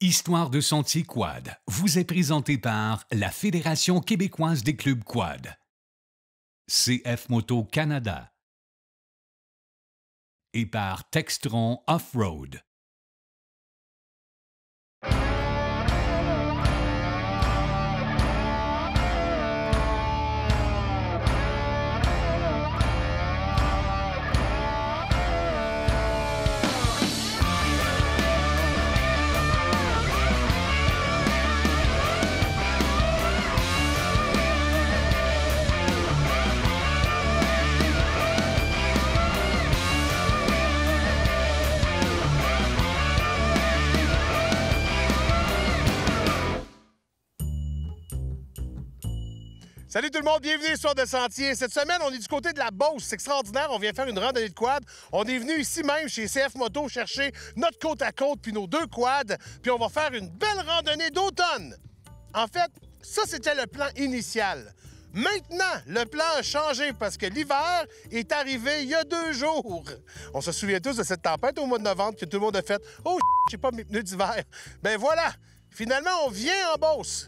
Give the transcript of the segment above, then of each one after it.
Histoire de sentier quad vous est présentée par la Fédération québécoise des clubs quad, CF Moto Canada et par Textron Off-Road. Salut tout le monde, bienvenue à Histoire de sentier. Cette semaine, on est du côté de la Beauce. C'est extraordinaire, on vient faire une randonnée de quad. On est venu ici même chez CF Moto chercher notre côte à côte puis nos deux quads. Puis on va faire une belle randonnée d'automne. En fait, ça c'était le plan initial. Maintenant, le plan a changé parce que l'hiver est arrivé il y a 2 jours. On se souvient tous de cette tempête au mois de novembre que tout le monde a fait « Oh, j'ai pas mes pneus d'hiver. » Ben voilà, finalement, on vient en Beauce.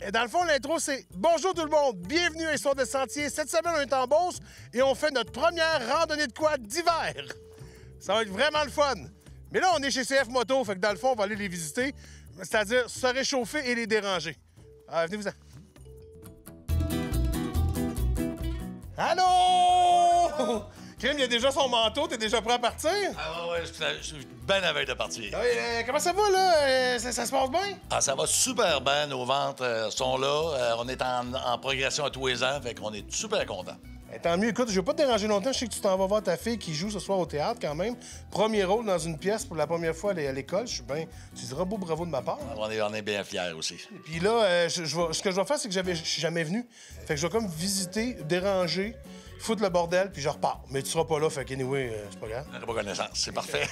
Et dans le fond, l'intro, c'est « Bonjour tout le monde, bienvenue à Histoire de sentier. Cette semaine, on est en Beauce et on fait notre première randonnée de quad d'hiver. Ça va être vraiment le fun. Mais là, on est chez CF Moto, fait que dans le fond, on va aller les visiter, c'est-à-dire se réchauffer et les déranger. Alors, venez-vous-en. Allô? Crime, il a déjà son manteau, t'es déjà prêt à partir? Ah ouais, je suis bien à veille de partir. Ah oui, comment ça va, là? Ça se passe bien? Ah, ça va super bien, nos ventes sont là. On est en progression à tous les ans, fait qu'on est super contents. Tant mieux. Écoute, je vais pas te déranger longtemps. Je sais que tu t'en vas voir ta fille qui joue ce soir au théâtre quand même. Premier rôle dans une pièce pour la première fois à l'école. Je suis bien... Tu diras beau bravo de ma part. On est bien fiers aussi. Puis là, ce que je vais faire, c'est que je suis jamais venu. Fait que je vais comme visiter, déranger, foutre le bordel, puis je repars. Mais tu seras pas là, fait qu'anyway, c'est pas grave. On n'a pas connaissance, c'est parfait.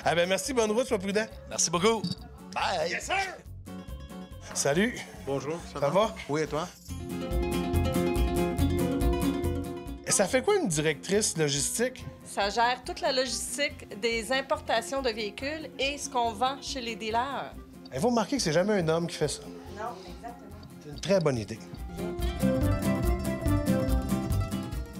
Ah ben merci, bonne route, sois prudent. Merci beaucoup. Bye! Yes, sir! Salut! Bonjour, Ça va? Oui, et toi? Ça fait quoi une directrice logistique? Ça gère toute la logistique des importations de véhicules et ce qu'on vend chez les dealers. Vous remarquez que c'est jamais un homme qui fait ça. Non, exactement. C'est une très bonne idée.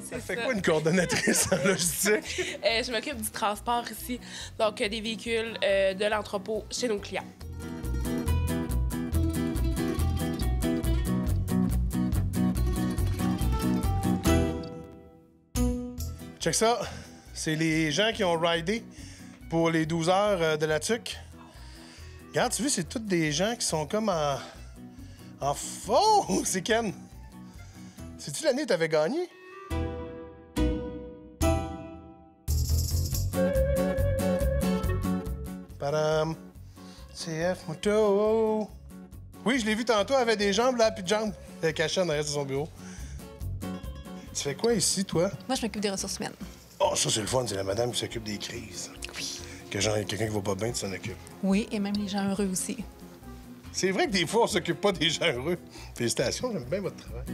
Ça fait quoi une coordonnatrice en logistique? Je m'occupe du transport ici, donc des véhicules de l'entrepôt chez nos clients. Check ça. C'est les gens qui ont ridé pour les 12 heures de la TUC. Regarde, tu vois, c'est tous des gens qui sont comme en faux! C'est Ken! C'est-tu l'année où t'avais gagné? Padam! CF Moto! Oui, je l'ai vu tantôt, elle avait des jambes là, puis de jambes. Elle cachait en arrière de son bureau. Tu fais quoi ici, toi? Moi, je m'occupe des ressources humaines. Oh, ça, c'est le fun. C'est la madame qui s'occupe des crises. Oui. Que genre, quelqu'un qui va pas bien, tu s'en occupes. Oui, et même les gens heureux aussi. C'est vrai que des fois, on s'occupe pas des gens heureux. Félicitations, j'aime bien votre travail.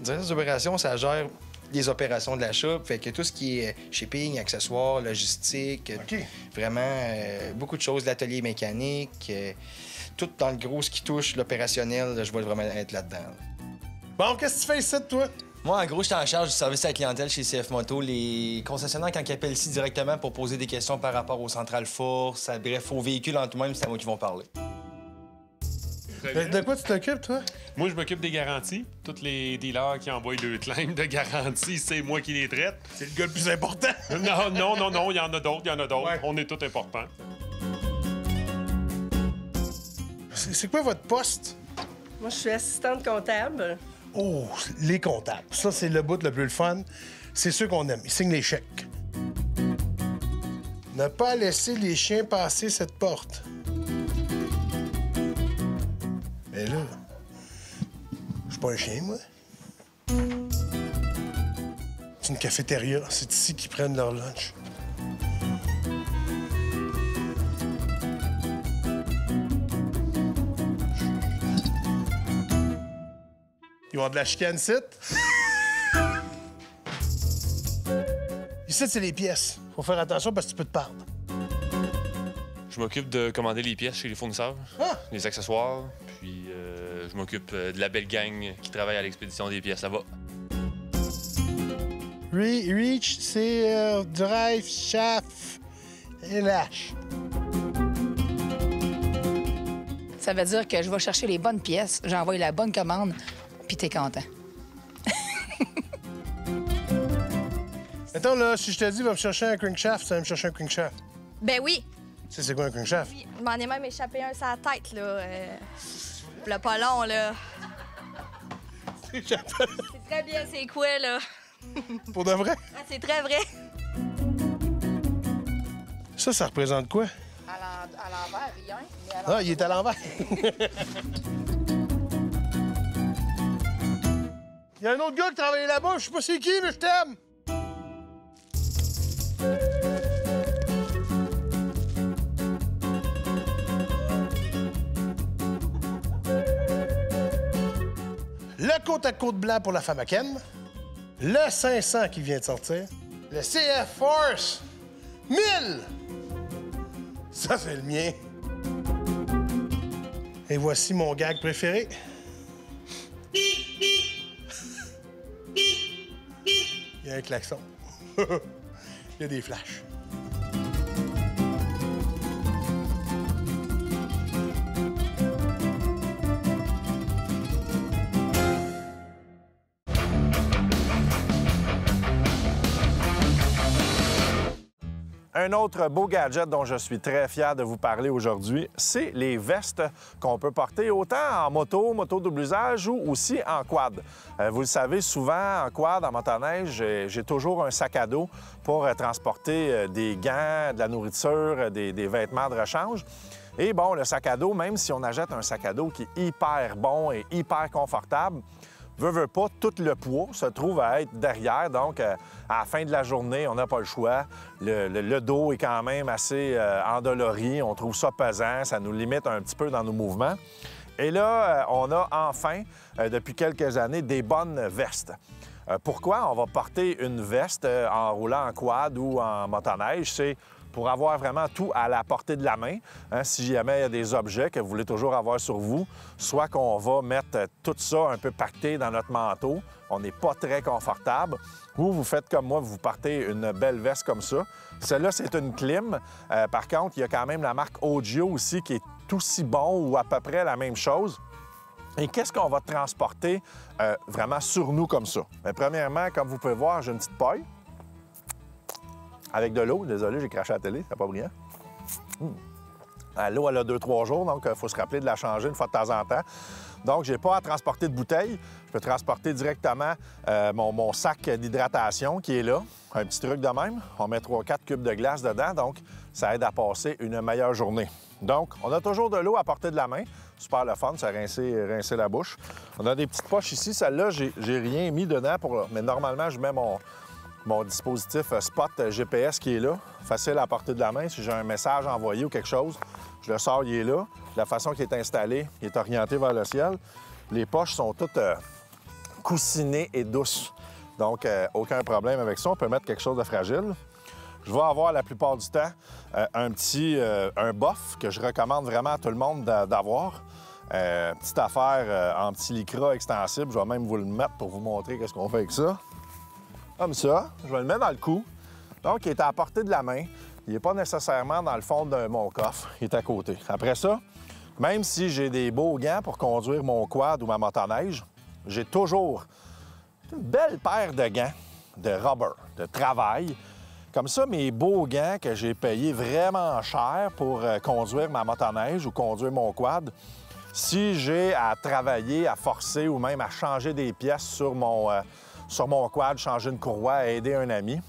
Directrice d'opération, ça gère les opérations de l'achat. Fait que tout ce qui est shipping, accessoires, logistique, OK. vraiment beaucoup de choses, l'atelier mécanique, tout dans le gros, ce qui touche l'opérationnel, je vais vraiment être là-dedans. Bon, qu'est-ce que tu fais ici, toi? Moi, en gros, je suis en charge du service à la clientèle chez CF Moto. Les concessionnaires, quand ils appellent ici directement pour poser des questions par rapport aux centrales force, bref, aux véhicules en tout-même, c'est à moi qui vont parler. De quoi tu t'occupes, toi? Moi, je m'occupe des garanties. Tous les dealers qui envoient le claim de garantie, c'est moi qui les traite. C'est le gars le plus important. Non, il y en a d'autres, Ouais. On est tous importants. C'est quoi votre poste? Moi, je suis assistante comptable. Oh, les comptables. Ça, c'est le bout le plus le fun. C'est ceux qu'on aime. Ils signent les chèques. Ne pas laisser les chiens passer cette porte. Mais là, je suis pas un chien, moi. C'est une cafétéria. C'est ici qu'ils prennent leur lunch. Ils vont avoir de la chicane ici. Ici, c'est les pièces. Faut faire attention parce que tu peux te perdre. Je m'occupe de commander les pièces chez les fournisseurs, Ah! les accessoires, puis je m'occupe de la belle gang qui travaille à l'expédition des pièces là-bas. Reach, c'est drive, chaff et lâche. Ça veut dire que je vais chercher les bonnes pièces, j'envoie la bonne commande, puis t'es content. Attends, là, si je te dis, va me chercher un crankshaft, ça va me chercher un crankshaft. Ben oui. Tu sais, c'est quoi un crankshaft? Je m'en ai même échappé un sur la tête, là. Le pas long, là. C'est très bien, c'est quoi, là? Pour de vrai? Ah, c'est très vrai. Ça représente quoi? À l'envers, rien. Ah, il est à l'envers. Il y a un autre gars qui travaille là-bas, je sais pas c'est qui, mais je t'aime! Le côte à côte blanc pour la femme à Ken. Le 500 qui vient de sortir. Le CF Force 1000! Ça, c'est le mien. Et voici mon gag préféré. Il y a un klaxon. Il y a des flashs. Un autre beau gadget dont je suis très fier de vous parler aujourd'hui, c'est les vestes qu'on peut porter autant en moto, moto double usage ou aussi en quad. Vous le savez, souvent en quad, en motoneige, j'ai toujours un sac à dos pour transporter des gants, de la nourriture, des vêtements de rechange. Et bon, le sac à dos, même si on achète un sac à dos qui est hyper bon et hyper confortable, veut pas, tout le poids se trouve à être derrière. Donc, à la fin de la journée, on n'a pas le choix. Le dos est quand même assez endolori. On trouve ça pesant. Ça nous limite un petit peu dans nos mouvements. Et là, on a enfin, depuis quelques années, des bonnes vestes. Pourquoi on va porter une veste en roulant en quad ou en motoneige? C'est pour avoir vraiment tout à la portée de la main. Si jamais il y a des objets que vous voulez toujours avoir sur vous, soit qu'on va mettre tout ça un peu pacté dans notre manteau, on n'est pas très confortable, ou vous faites comme moi, vous partez une belle veste comme ça. Celle-là, c'est une clim. Par contre, il y a quand même la marque Ogio aussi qui est aussi bon ou à peu près la même chose. Et qu'est-ce qu'on va transporter vraiment sur nous comme ça? Bien, premièrement, comme vous pouvez voir, j'ai une petite paille. Avec de l'eau. Désolé, j'ai craché à la télé, c'est pas brillant. L'eau, elle a 2-3 jours, donc il faut se rappeler de la changer une fois de temps en temps. Donc, j'ai pas à transporter de bouteille. Je peux transporter directement mon sac d'hydratation qui est là. Un petit truc de même. On met 3-4 cubes de glace dedans, donc ça aide à passer une meilleure journée. Donc, on a toujours de l'eau à portée de la main. Super le fun, ça rincer la bouche. On a des petites poches ici. Celle-là, j'ai rien mis dedans, mais normalement, je mets mon dispositif Spot GPS qui est là, facile à portée de la main. Si j'ai un message envoyé ou quelque chose, je le sors, il est là. De la façon qu'il est installé, il est orienté vers le ciel. Les poches sont toutes coussinées et douces. Donc, aucun problème avec ça. On peut mettre quelque chose de fragile. Je vais avoir la plupart du temps un boff que je recommande vraiment à tout le monde d'avoir. Petite affaire en petit lycra extensible. Je vais même vous le mettre pour vous montrer qu'est-ce qu'on fait avec ça. Comme ça, je vais le mettre dans le cou. Donc, il est à la portée de la main. Il n'est pas nécessairement dans le fond de mon coffre. Il est à côté. Après ça, même si j'ai des beaux gants pour conduire mon quad ou ma motoneige, j'ai toujours une belle paire de gants de rubber, de travail. Comme ça, mes beaux gants que j'ai payés vraiment cher pour conduire ma motoneige ou conduire mon quad, si j'ai à travailler, à forcer ou même à changer des pièces sur mon quad, changer une courroie, aider un ami,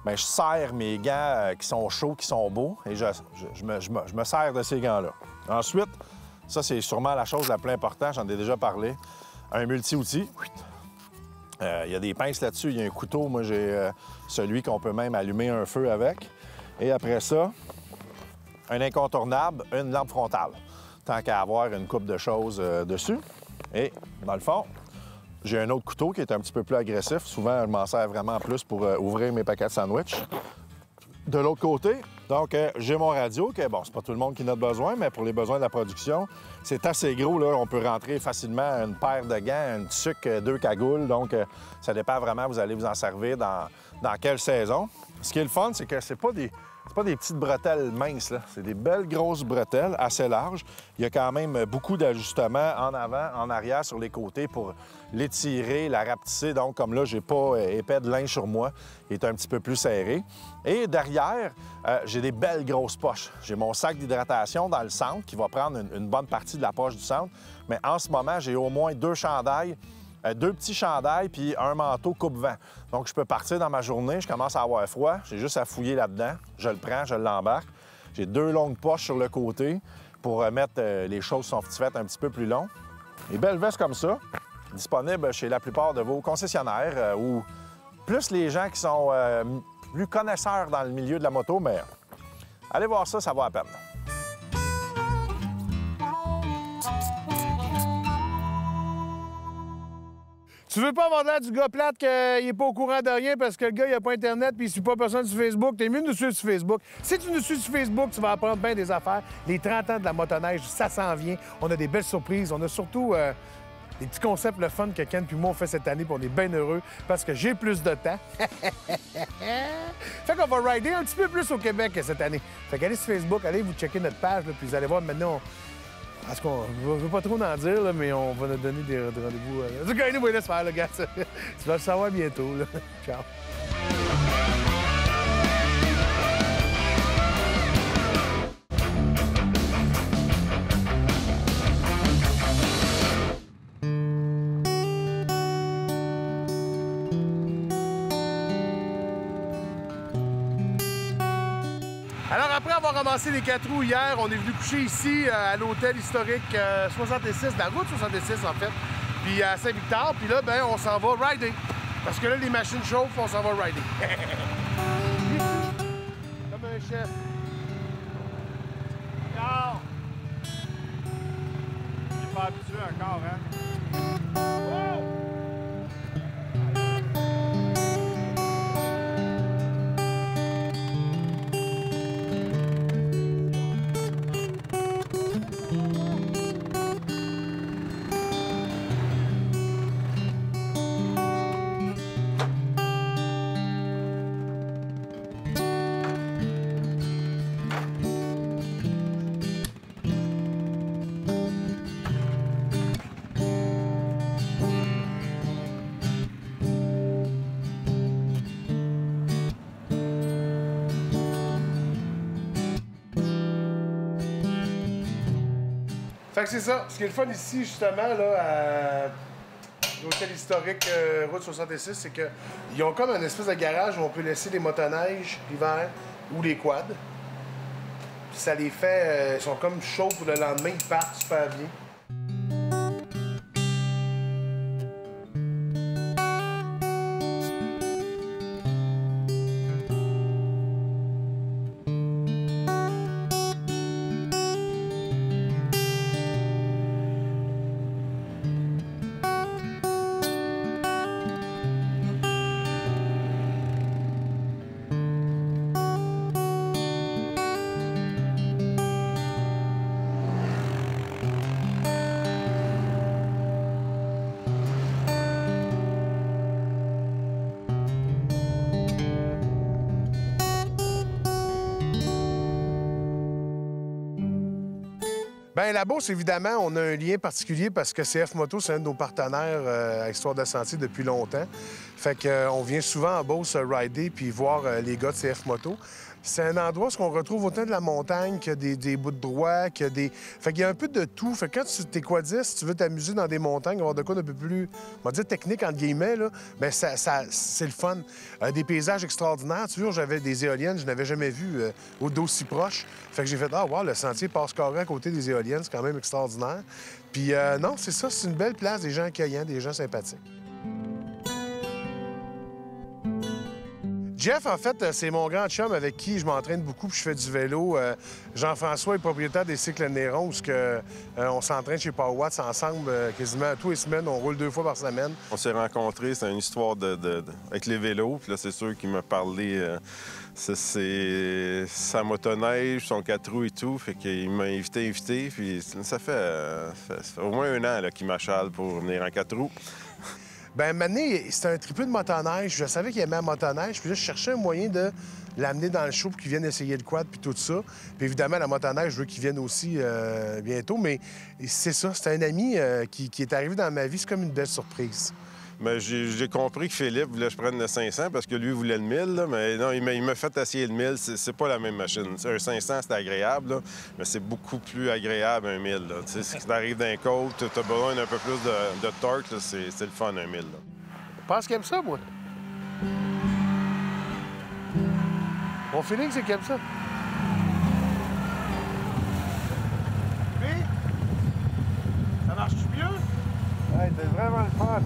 bien, je serre mes gants qui sont chauds, qui sont beaux, et je me sers de ces gants-là. Ensuite, ça, c'est sûrement la chose la plus importante, j'en ai déjà parlé, un multi-outil. Il y a des pinces là-dessus, il y a un couteau. Moi, j'ai celui qu'on peut même allumer un feu avec. Et après ça, un incontournable, une lampe frontale, tant qu'à avoir une coupe de choses dessus. Et, dans le fond, j'ai un autre couteau qui est un petit peu plus agressif. Souvent, je m'en sers vraiment plus pour ouvrir mes paquets de sandwich. de l'autre côté, donc j'ai mon radio, que bon, c'est pas tout le monde qui en a besoin, mais pour les besoins de la production, c'est assez gros, là. On peut rentrer facilement une paire de gants, une tuque, 2 cagoules, donc ça dépend vraiment, vous allez vous en servir dans quelle saison. Ce qui est le fun, c'est que c'est pas des petites bretelles minces, là. C'est des belles grosses bretelles, assez larges. Il y a quand même beaucoup d'ajustements en avant, en arrière, sur les côtés pour l'étirer, la rapetisser. Donc, comme là, j'ai pas épais de linge sur moi. Il est un petit peu plus serré. Et derrière, j'ai des belles grosses poches. J'ai mon sac d'hydratation dans le centre qui va prendre une bonne partie de la poche du centre. Mais en ce moment, j'ai au moins 2 chandails, 2 petits chandails puis un manteau coupe-vent. Donc, je peux partir dans ma journée, je commence à avoir froid, j'ai juste à fouiller là-dedans, je le prends, je l'embarque. J'ai 2 longues poches sur le côté pour mettre les choses qui sont faites un petit peu plus longues. Les belles vestes comme ça, disponibles chez la plupart de vos concessionnaires ou plus les gens qui sont plus connaisseurs dans le milieu de la moto, mais allez voir ça, ça vaut la peine. Tu veux pas avoir l'air du gars plate qu'il est pas au courant de rien parce que le gars, il a pas Internet puis il suit pas personne sur Facebook. T'es mieux de nous suivre sur Facebook. Si tu nous suis sur Facebook, tu vas apprendre bien des affaires. Les 30 ans de la motoneige, ça s'en vient. On a des belles surprises. On a surtout des petits concepts, le fun que Ken puis moi on fait cette année, puis on est bien heureux parce que j'ai plus de temps. Fait qu'on va rider un petit peu plus au Québec cette année. Fait qu'allez sur Facebook, allez vous checker notre page, là, puis vous allez voir maintenant... Parce qu'on ne veut pas trop en dire, là, mais on va nous donner des rendez-vous. En tout cas, nous, laisse faire, le gars. Tu vas le savoir bientôt. Là. Ciao. Alors, après avoir ramassé les 4 roues hier, on est venu coucher ici à l'hôtel historique 66, la route 66 en fait, puis à Saint-Victor. Puis là, ben, on s'en va rider. Parce que là, les machines chauffent, on s'en va rider. Comme un chef. Non! Il est pas habitué encore, hein? Fait que c'est ça. Ce qui est le fun ici, justement, là, à l'hôtel historique Route 66, c'est qu'ils ont comme un espèce de garage où on peut laisser les motoneiges l'hiver ou les quads. Puis ça les fait... ils sont comme chauds pour le lendemain, ils partent super bien. Bien, la Beauce, évidemment, on a un lien particulier parce que CF Moto, c'est un de nos partenaires à Histoire de Sentier depuis longtemps. Fait qu'on vient souvent en Beauce rider puis voir les gars de CF Moto. C'est un endroit où on retrouve autant de la montagne que des bouts de droit, que des... Fait qu'il y a un peu de tout. Fait que quand tu t'es quadiste, tu veux t'amuser dans des montagnes, avoir de quoi d'un peu plus, on va dire technique, entre guillemets, là, bien, c'est le fun. Des paysages extraordinaires. Tu vois, j'avais des éoliennes, je n'avais jamais vu d'aussi proche. Fait que j'ai fait, ah, wow, le sentier passe carré à côté des éoliennes, c'est quand même extraordinaire. Puis non, c'est ça, c'est une belle place, des gens accueillants, des gens sympathiques. Jeff, en fait, c'est mon grand chum avec qui je m'entraîne beaucoup puis je fais du vélo. Jean-François est propriétaire des cycles Néron, où on s'entraîne chez Power Watts ensemble quasiment tous les semaines. On roule 2 fois par semaine. On s'est rencontrés, c'est une histoire avec les vélos. Puis là, c'est sûr qu'il m'a parlé... c'est sa motoneige, son 4 roues et tout. Fait qu'il m'a invité. Puis ça fait au moins 1 an qu'il m'achale pour venir en 4 roues. Bien, maintenant, c'était un tripeux de motoneige. Je savais qu'il aimait la motoneige. Puis là, je cherchais un moyen de l'amener dans le show pour qu'il vienne essayer le quad puis tout ça. Puis évidemment, la motoneige, je veux qu'il vienne aussi bientôt. Mais c'est ça, c'est un ami qui est arrivé dans ma vie. C'est comme une belle surprise. Mais j'ai compris que Philippe voulait que je prenne le 500 parce que lui voulait le 1000, là, mais non, il m'a fait essayer le 1000. C'est pas la même machine. T'sais, un 500, c'est agréable, là, mais c'est beaucoup plus agréable un 1000. Si tu arrives d'un côte, tu as besoin d'un peu plus de torque, c'est le fun, un 1000. Je pense qu'il aime ça, moi. Mon feeling, c'est qu'il aime ça. Oui? Ça marche-tu mieux? Ouais, c'est vraiment le fun.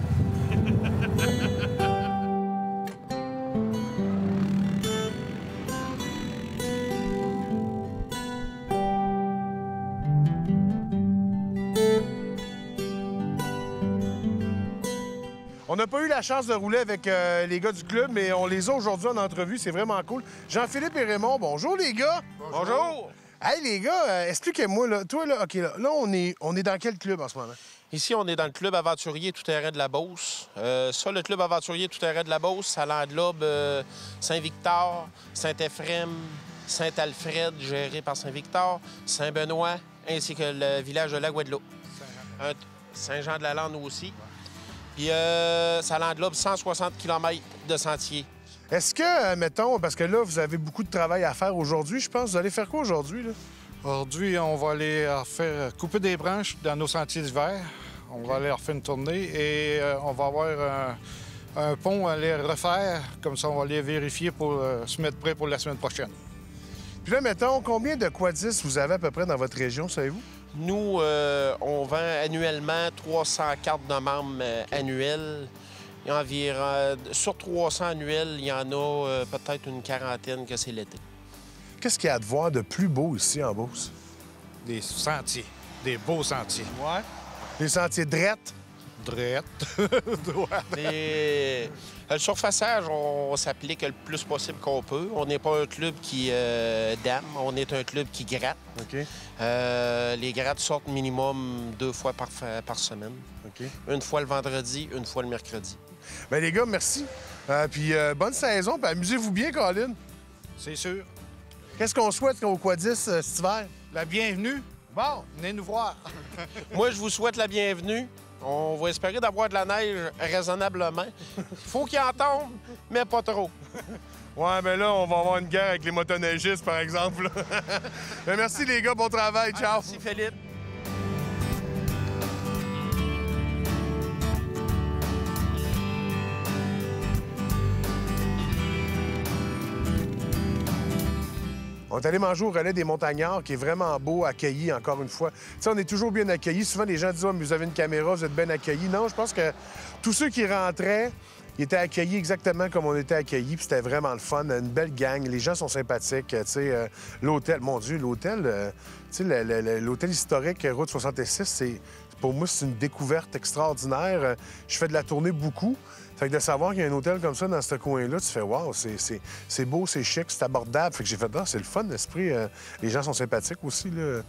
On n'a pas eu la chance de rouler avec les gars du club, mais on les a aujourd'hui en entrevue. C'est vraiment cool. Jean-Philippe et Raymond, bonjour les gars! Bonjour! Hey les gars, expliquez-moi, là, toi, là, OK, là on est dans quel club en ce moment? Ici, on est dans le club aventurier tout-terrain de la Beauce. Ça, le club aventurier tout-terrain de la Beauce, ça l'englobe Saint-Victor, Saint-Éphrem, Saint-Alfred, géré par Saint-Victor, Saint-Benoît, ainsi que le village de la Guadeloupe. Saint-Jean-de-la-Lande aussi. Puis ça l'englobe 160 km de sentiers. Est-ce que, mettons, parce que là, vous avez beaucoup de travail à faire aujourd'hui, je pense. Vous allez faire quoi aujourd'hui, là? Aujourd'hui, on va aller faire couper des branches dans nos sentiers d'hiver. On va aller refaire une tournée et on va avoir un pont à les refaire. Comme ça, on va les vérifier pour se mettre prêt pour la semaine prochaine. Puis là, mettons, combien de quadistes vous avez à peu près dans votre région, savez-vous? Nous, on vend annuellement 300 cartes de membres annuelles. Il y a environ, sur 300 annuels, il y en a peut-être une quarantaine que c'est l'été. Qu'est-ce qu'il y a de voir de plus beau ici en Beauce? Des sentiers, des beaux sentiers. Ouais. Les sentiers drettes? Drettes. Le surfaçage, on s'applique le plus possible qu'on peut. On n'est pas un club qui dame, on est un club qui gratte. OK. Les grattes sortent minimum 2 fois par semaine. OK. Une fois le vendredi, une fois le mercredi. Bien, les gars, merci. Puis bonne saison, puis amusez-vous bien, Colin. C'est sûr. Qu'est-ce qu'on souhaite aux quadistes cet hiver? La bienvenue. Bon, venez nous voir. Moi, je vous souhaite la bienvenue. On va espérer d'avoir de la neige raisonnablement. Faut qu'il en tombe, mais pas trop. Ouais, mais là, on va avoir une guerre avec les motoneigistes, par exemple. Mais merci, les gars. Bon travail. Ciao. Merci, Philippe. On est allé manger au relais des Montagnards, qui est vraiment beau, accueilli, encore une fois. Tu sais, on est toujours bien accueillis. Souvent, les gens disent « oh, mais vous avez une caméra, vous êtes bien accueillis ». Non, je pense que tous ceux qui rentraient, ils étaient accueillis exactement comme on était accueillis. Puis c'était vraiment le fun, une belle gang. Les gens sont sympathiques. Tu sais, l'hôtel, mon Dieu, l'hôtel, tu sais, l'hôtel historique Route 66, pour moi, c'est une découverte extraordinaire. Je fais de la tournée beaucoup. Fait que de savoir qu'il y a un hôtel comme ça dans ce coin-là, tu fais « wow, c'est beau, c'est chic, c'est abordable ». Fait que j'ai fait « ah, c'est le fun, l'esprit. Les gens sont sympathiques aussi, là. »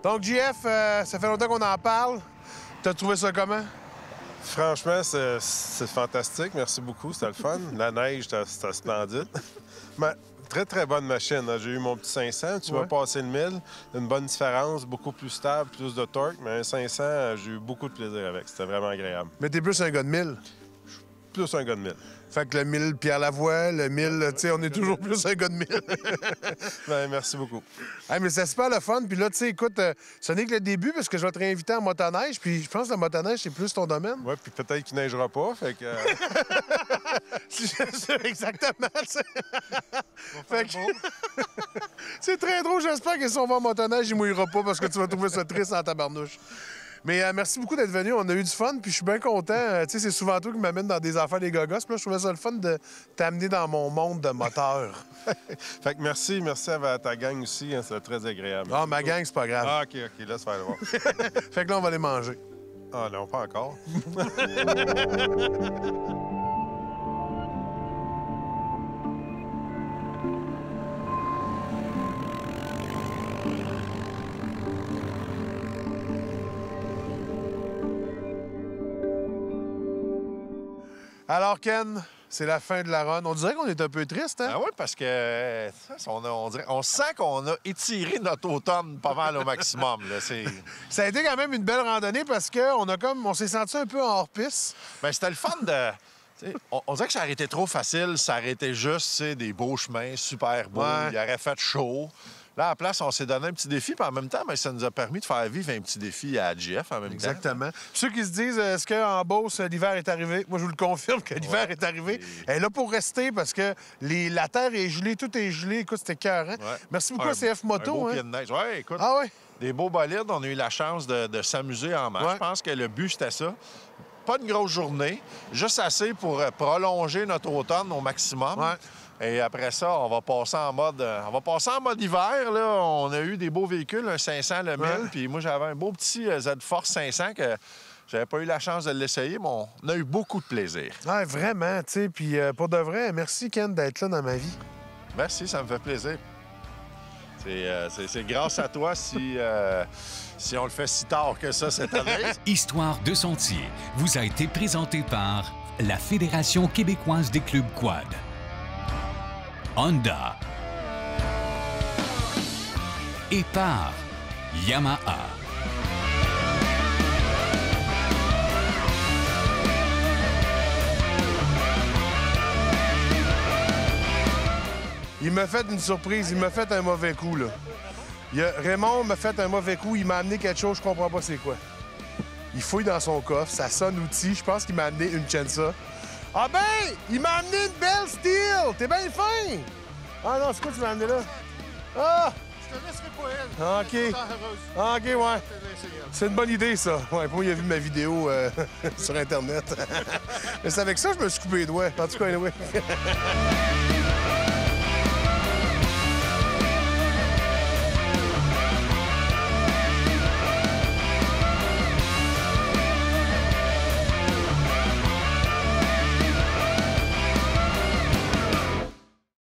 Donc, JF, ça fait longtemps qu'on en parle. T'as trouvé ça comment? Franchement, c'est fantastique. Merci beaucoup. C'était le fun. La neige, c'était splendide. Mais très, très bonne machine. J'ai eu mon petit 500. Tu m'as passé le 1000. Une bonne différence, beaucoup plus stable, plus de torque. Mais un 500, j'ai eu beaucoup de plaisir avec. C'était vraiment agréable. Mais t'es plus un gars de 1000? Plus un gars de 1000. Fait que le 1000 Pierre Lavoie, le 1000, tu sais, on est toujours plus un gars de 1000. Bien, merci beaucoup. Hey, mais c'est super le fun. Puis là, tu sais, écoute, ce n'est que le début parce que je vais te réinviter en motoneige. Puis je pense que la motoneige, c'est plus ton domaine. Oui, puis peut-être qu'il neigera pas. Fait que. Exactement, tu sais. Fait que... c'est très drôle. J'espère que si on va en motoneige, il mouillera pas parce que tu vas trouver ça triste en tabarnouche. Mais merci beaucoup d'être venu. On a eu du fun, puis je suis bien content. Tu sais, c'est souvent toi qui m'amène dans des affaires des gogos. Puis là, je trouvais ça le fun de t'amener dans mon monde de moteur. Fait que merci à ta gang aussi. Hein, c'est très agréable. Ah, ma gang, c'est pas grave. Ah, OK, laisse faire le voir. Fait que là, on va aller manger. Ah non, pas encore. Alors, Ken, c'est la fin de la run. On dirait qu'on est un peu triste, hein? Ah oui, parce que on sent qu'on a étiré notre automne pas mal au maximum. Là. Ça a été quand même une belle randonnée parce qu'on s'est senti un peu en hors-piste. Bien, c'était le fun de... On dirait que ça aurait été trop facile, ça aurait été juste des beaux chemins, super beaux, il aurait fait chaud. Là, à la place, on s'est donné un petit défi, puis en même temps, ça nous a permis de faire vivre un petit défi à JF en même temps. Exactement. Ceux qui se disent, est-ce qu'en Beauce, l'hiver est arrivé? Moi, je vous le confirme que l'hiver est arrivé. Elle est là pour rester parce que la terre est gelée, tout est gelé. Écoute, c'était écœurant. Merci beaucoup à CF Moto. Un beau pied de neige. Oui, écoute. Ah ouais? Des beaux bolides. On a eu la chance de s'amuser en marche. Je pense que le but, c'était ça. Pas une grosse journée, juste assez pour prolonger notre automne au maximum. Et après ça, on va passer en mode hiver. Là. On a eu des beaux véhicules, un 500, le 1000. Puis moi, j'avais un beau petit Z-Force 500 que j'avais pas eu la chance de l'essayer, mais on a eu beaucoup de plaisir. Ouais, vraiment, tu sais. Puis pour de vrai, merci, Ken, d'être là dans ma vie. Merci, ça me fait plaisir. C'est grâce à toi si on le fait si tard que ça cette année. Histoire de Sentier vous a été présenté par la Fédération québécoise des clubs quad, Honda et par Yamaha. Il m'a fait une surprise, il m'a fait un mauvais coup, là. Raymond m'a fait un mauvais coup, il m'a amené quelque chose, je comprends pas c'est quoi. Il fouille dans son coffre, ça sonne outil, je pense qu'il m'a amené une Chensa. Ah ben, il m'a amené une belle Steel! T'es bien fin! Ah non, c'est quoi tu m'as amené là? Ah! Je te laisserai pas elle. OK. OK, ouais. C'est une bonne idée, ça. Ouais, pour moi, il a vu ma vidéo sur Internet. Mais c'est avec ça que je me suis coupé les doigts. En tout cas, anyway.